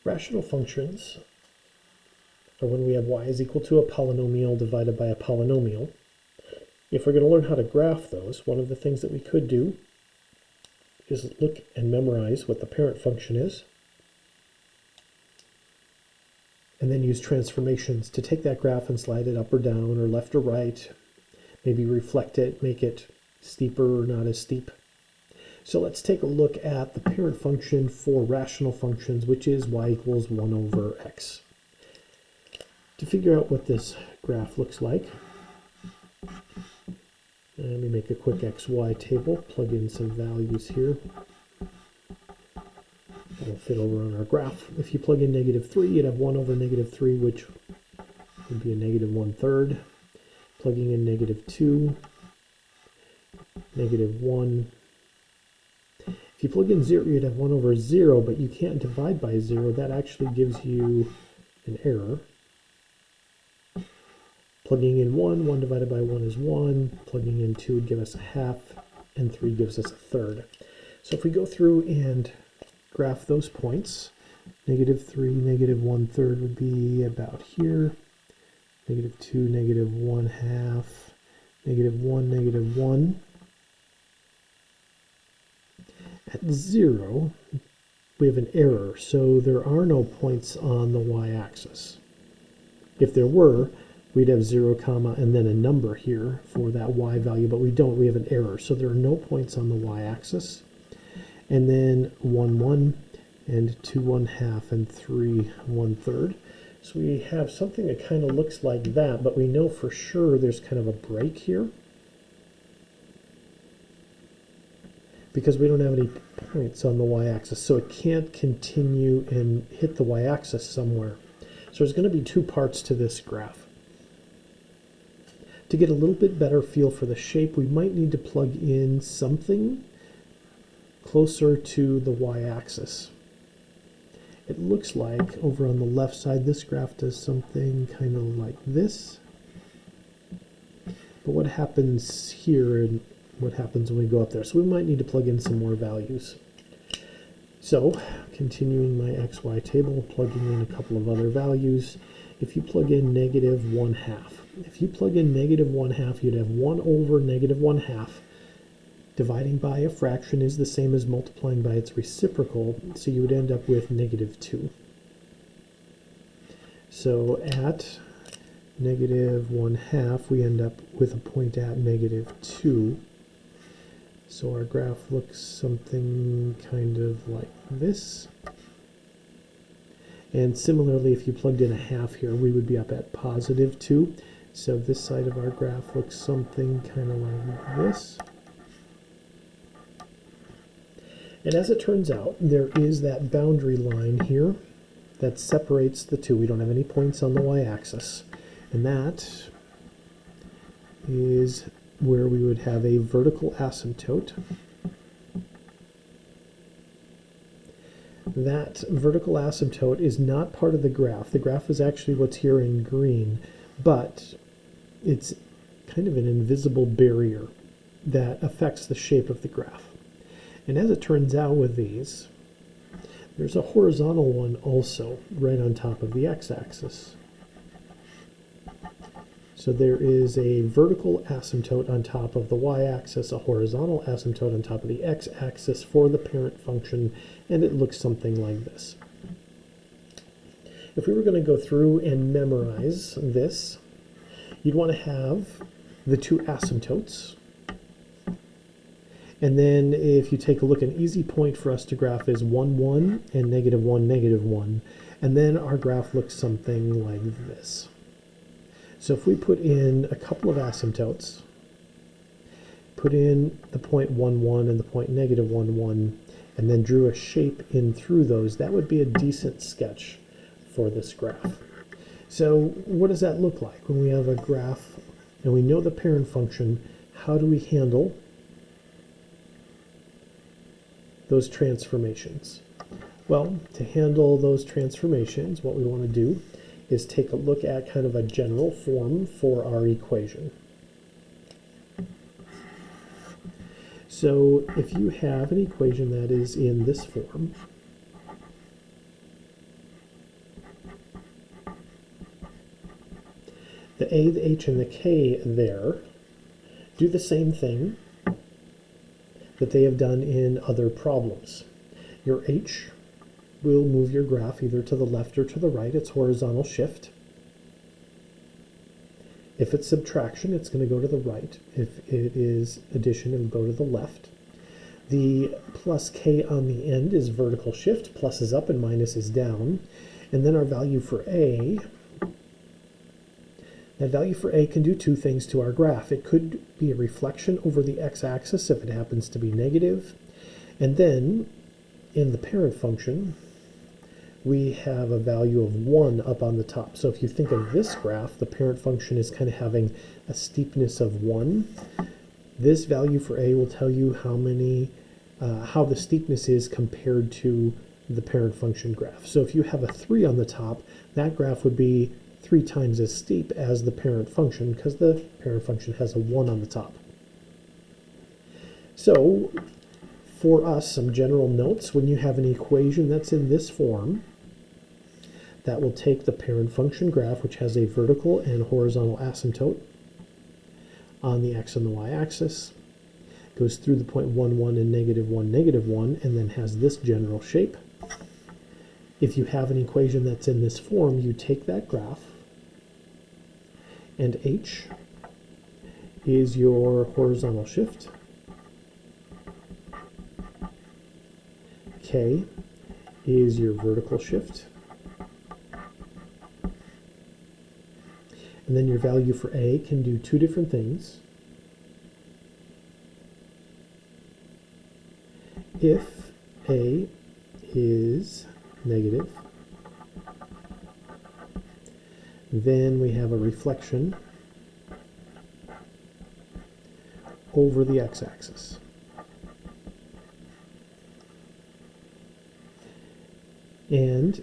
Rational functions are when we have y is equal to a polynomial divided by a polynomial. If we're going to learn how to graph those, one of the things that we could do is look and memorize what the parent function is, and then use transformations to take that graph and slide it up or down or left or right, maybe reflect it, make it steeper or not as steep. So let's take a look at the parent function for rational functions, which is y equals 1 over x. To figure out what this graph looks like, let me make a quick xy table, plug in some values here. That'll fit over on our graph. If you plug in -3, you'd have 1 over -3, which would be a -1/3. Plugging in -2, -1. If you plug in 0, you'd have 1 over 0, but you can't divide by 0. That actually gives you an error. Plugging in 1 divided by 1 is 1. Plugging in 2 would give us a half, and 3 gives us a third. So if we go through and graph those points, -3, -1/3 would be about here. -2, -1/2, -1, -1. At 0, we have an error, so there are no points on the y-axis. If there were, we'd have 0, comma, and then a number here for that y value, but we don't. We have an error, so there are no points on the y-axis. And then 1, 1, and 2, 1/2, and 3, 1/3. So we have something that kind of looks like that, but we know for sure there's kind of a break here, because we don't have any points on the y-axis, so it can't continue and hit the y-axis somewhere. So there's going to be two parts to this graph. To get a little bit better feel for the shape, we might need to plug in something closer to the y-axis. It looks like over on the left side, this graph does something kind of like this. But what happens here and what happens when we go up there? So we might need to plug in some more values. So continuing my xy table, plugging in a couple of other values. If you plug in -1/2, if you plug in -1/2, you'd have 1 over -1/2. Dividing by a fraction is the same as multiplying by its reciprocal, so you would end up with -2. So at -1/2, we end up with a point at -2. So our graph looks something kind of like this. And similarly, if you plugged in a half here, we would be up at +2. So this side of our graph looks something kind of like this. And as it turns out, there is that boundary line here that separates the two. We don't have any points on the y-axis. And that is where we would have a vertical asymptote. That vertical asymptote is not part of the graph. The graph is actually what's here in green, but it's kind of an invisible barrier that affects the shape of the graph. And as it turns out with these, there's a horizontal one also right on top of the x-axis. So there is a vertical asymptote on top of the y-axis, a horizontal asymptote on top of the x-axis for the parent function, and it looks something like this. If we were going to go through and memorize this, you'd want to have the two asymptotes. And then if you take a look, an easy point for us to graph is 1, 1, and -1, -1. And then our graph looks something like this. So if we put in a couple of asymptotes, put in the point 1, 1 and the point -1, 1, and then drew a shape in through those, that would be a decent sketch for this graph. So what does that look like when we have a graph and we know the parent function? How do we handle those transformations? Well, to handle those transformations, what we want to do is take a look at kind of a general form for our equation. So if you have an equation that is in this form, The A, the H, and the K there do the same thing that they have done in other problems. Your H will move your graph either to the left or to the right. It's horizontal shift. If it's subtraction, it's going to go to the right. If it is addition, it will go to the left. The plus K on the end is vertical shift. Plus is up and minus is down. And then our value for A, that value for A can do two things to our graph. It could be a reflection over the x-axis if it happens to be negative. And then in the parent function, we have a value of 1 up on the top. So if you think of this graph, the parent function is kind of having a steepness of 1. This value for A will tell you how the steepness is compared to the parent function graph. So if you have a 3 on the top, that graph would be 3 times as steep as the parent function because the parent function has a 1 on the top. So for us, some general notes: when you have an equation that's in this form, that will take the parent function graph, which has a vertical and horizontal asymptote on the x and the y-axis, goes through the point 1, 1 and -1, -1, and then has this general shape. If you have an equation that's in this form, you take that graph, and H is your horizontal shift, K is your vertical shift, and then your value for A can do two different things. If A is negative, then we have a reflection over the x-axis. And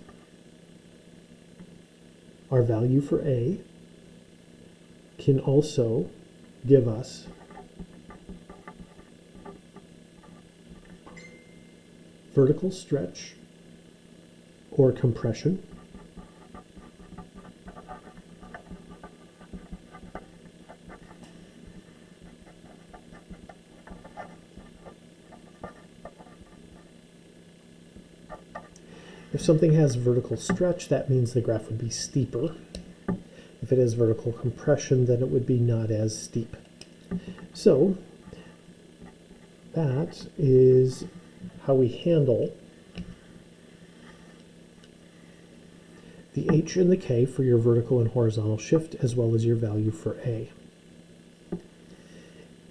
our value for A can also give us vertical stretch or compression, if something has vertical stretch, that means the graph would be steeper. If it has vertical compression, then it would be not as steep. So that is how we handle the H and the K for your vertical and horizontal shift, as well as your value for A.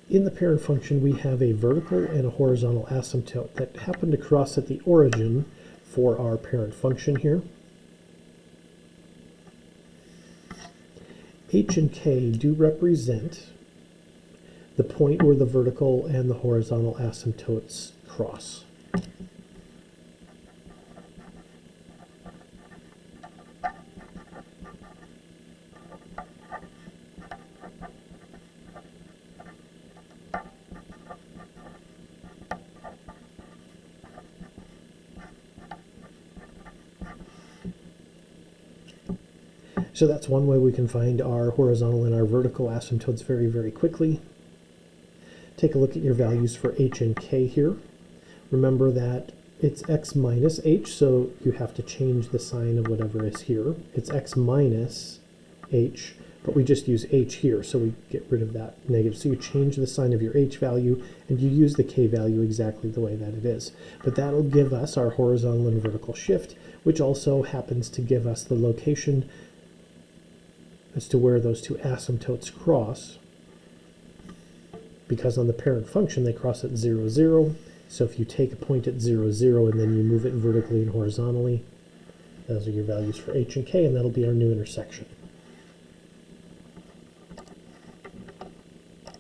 In the parent function, we have a vertical and a horizontal asymptote that happen to cross at the origin for our parent function here. H and K do represent the point where the vertical and the horizontal asymptotes cross. So that's one way we can find our horizontal and our vertical asymptotes very, very quickly. Take a look at your values for H and K here. Remember that it's x minus h, so you have to change the sign of whatever is here. It's x minus h, but we just use h here, so we get rid of that negative. So you change the sign of your h value, and you use the k value exactly the way that it is. But that'll give us our horizontal and vertical shift, which also happens to give us the location as to where those two asymptotes cross, because on the parent function they cross at 0, 0. So if you take a point at 0, 0 and then you move it vertically and horizontally, those are your values for H and K, and that'll be our new intersection.